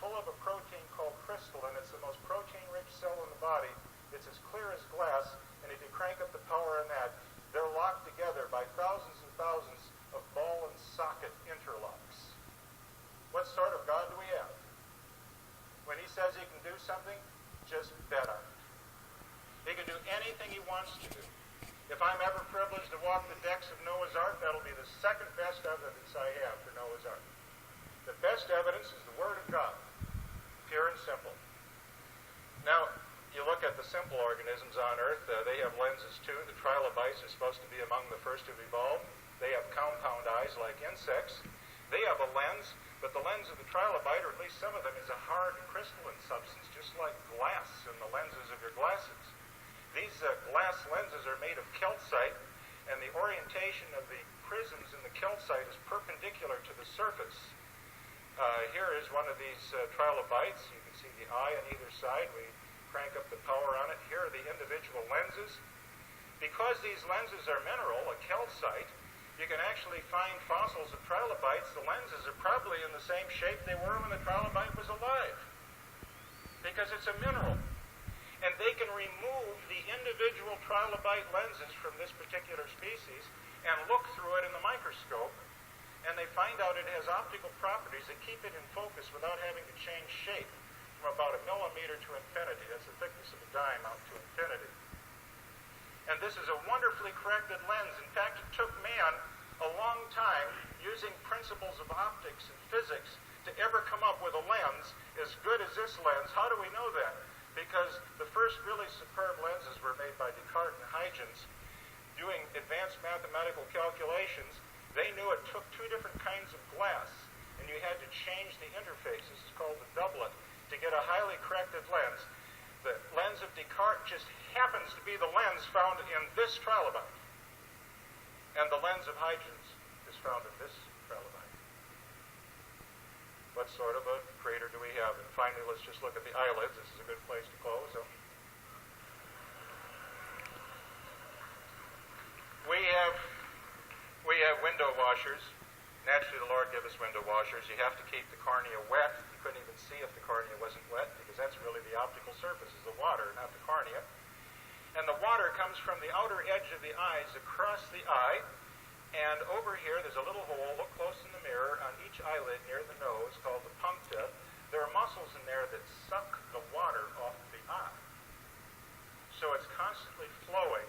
full of a protein called crystalline. It's the most protein-rich cell in the body. It's as clear as glass, and if you crank up the power on that, they're locked together by thousands and thousands of ball and socket interlocks. What sort of God do we have? When he says he can do something, just bet on it. He can do anything he wants to do. If I'm ever privileged to walk the decks of Noah's Ark, that'll be the second best evidence I have for Noah's Ark. The best evidence is the Word of God, pure and simple. Now, you look at the simple organisms on Earth, they have lenses too. The trilobites are supposed to be among the first to evolve. They have compound eyes like insects. They have a lens, but the lens of the trilobite, or at least some of them, is a hard crystalline substance, just like glass in the lenses of your glasses. These glass lenses are made of calcite, and the orientation of the prisms in the calcite is perpendicular to the surface. Here is one of these trilobites. You can see the eye on either side. We crank up the power on it. Here are the individual lenses. Because these lenses are mineral, a calcite, you can actually find fossils of trilobites. The lenses are probably in the same shape they were when the trilobite was alive, because it's a mineral. And they can remove the individual trilobite lenses from this particular species and look through it in the microscope, and they find out it has optical properties that keep it in focus without having to change shape from about 1 millimeter to infinity. That's the thickness of a dime out to infinity. And this is a wonderfully corrected lens. In fact, it took man a long time, using principles of optics and physics, to ever come up with a lens as good as this lens. How do we know that? Because the first really superb lenses were made by Descartes and Huygens. Doing advanced mathematical calculations, they knew it took two different kinds of glass, and you had to change the interfaces. It's called the doublet, to get a highly corrected lens. The lens of Descartes just happens to be the lens found in this trilobite. And the lens of Huygens is found in this trilobite. What sort of a crater do we have? And finally, let's just look at the eyelids. This is a good place to close. So we have window washers. Naturally, the Lord gave us window washers. You have to keep the cornea wet. You couldn't even see if the cornea wasn't wet, because that's really the optical surface, is the water, not the cornea. And the water comes from the outer edge of the eyes across the eye. And over here, there's a little hole. Look close in the mirror on each eyelid near the nose, called the puncta. There are muscles in there that suck the water off the eye. So it's constantly flowing.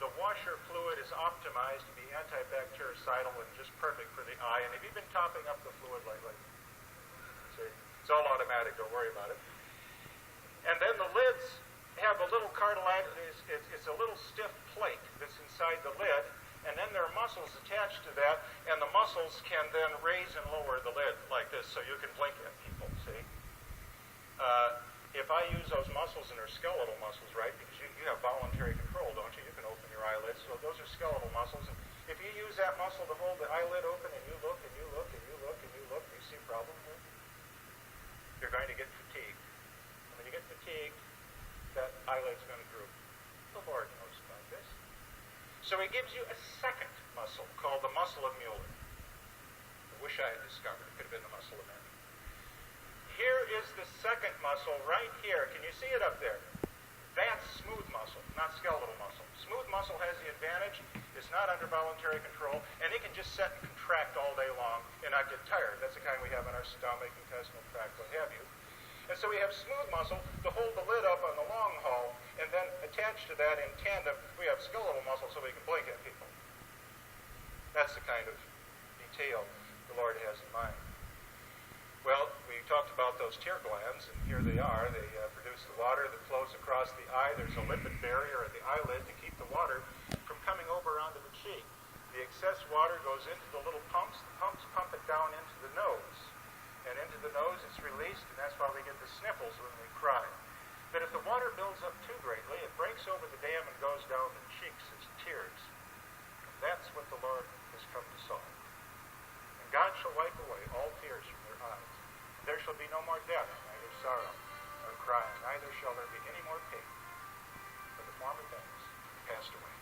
The washer fluid is optimized to be antibactericidal and just perfect for the eye. And have you been topping up the fluid lately? See, it's all automatic. Don't worry about it. And then the lids have a little cartilage. It's a little stiff plate that's inside the lid. And then there are muscles attached to that. And the muscles can then raise and lower the lid like this, so you can blink at people, see? If I use those muscles, and they're skeletal muscles, right? Because you have voluntary control, don't you? You can open your eyelids. So those are skeletal muscles. And if you use that muscle to hold the eyelid open, and you look, and you look, and you look, and you look, do you see a problem here? You're going to get fatigued. And when you get fatigued, that eyelid's going to droop. The Lord knows about this. So he gives you a second muscle called the muscle of Mueller. I wish I had discovered it. Could have been the muscle of man. Here is the second muscle right here. Can you see it up there? That's smooth muscle, not skeletal muscle. Smooth muscle has the advantage. It's not under voluntary control, and it can just set and contract all day long and not get tired. That's the kind we have in our stomach, intestinal tract, what have you. And so we have smooth muscle to hold the lid up on the long haul, and then attached to that in tandem, we have skeletal muscle so we can blink at people. That's the kind of detail the Lord has in mind. Well, we talked about those tear glands, and here they are. They produce the water that flows across the eye. There's a lipid barrier at the eyelid to keep the water from coming over onto the cheek. The excess water goes into the little pumps. The pumps pump it down into the nose. And into the nose it's released, and that's why we get the sniffles when we cry. But if the water builds up too greatly, it breaks over the dam and goes down the cheeks as tears. And that's what the Lord has come to solve. And God shall wipe away all tears from their eyes. There shall be no more death, neither sorrow, nor crying, neither shall there be any more pain, for the former things passed away.